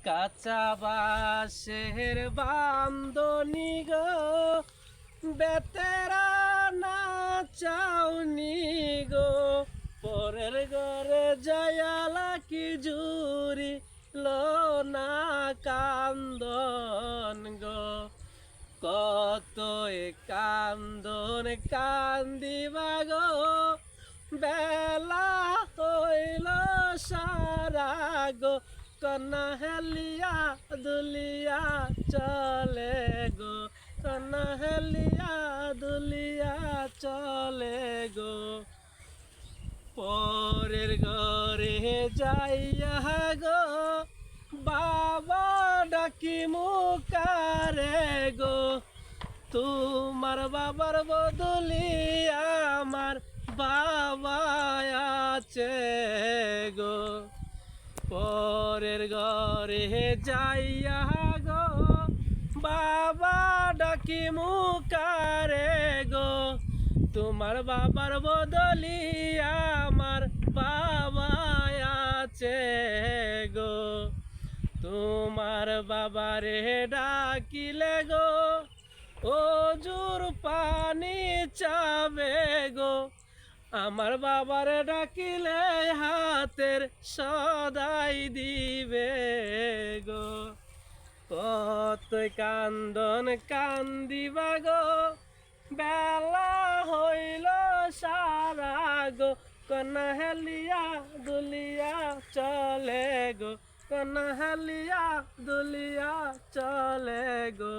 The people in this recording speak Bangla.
কাঁচা বাঁশের বান্দনি গো বেতেরা না চাউনি গো পরের ঘরে যায়ালা কি জুরি লো না কান্দন গো কত কান্দন কান্দিবা গো বেলা হইল সারা গো কন্যা হেলিয়া দুলিয়া চলে গো কন্যা হেলিয়া দুলিয়া চলে গো পরের ঘরে যাইয়া গো বাবা ডাকি মুকারে গো তোমার বাবার বদলি আমার বাবা আছে গো পরের ঘরে যাইয়া গো বাবা ডাকি মুকারে গো তোমার বাবার বদলি আমার বাবা আছে গো তোমার বাবারে ডাকিলে গো ওজুর পানি চাবে গো আমার বাবারে ডাকিলে হাতের সদাই দিবে গো কত কান্দন কান্দিবা গো বেলা হইল সারা গো কন্যা হেলিয়া দুলিয়া চলে গো কন্যা হেলিয়া দুলিয়া চলে গো।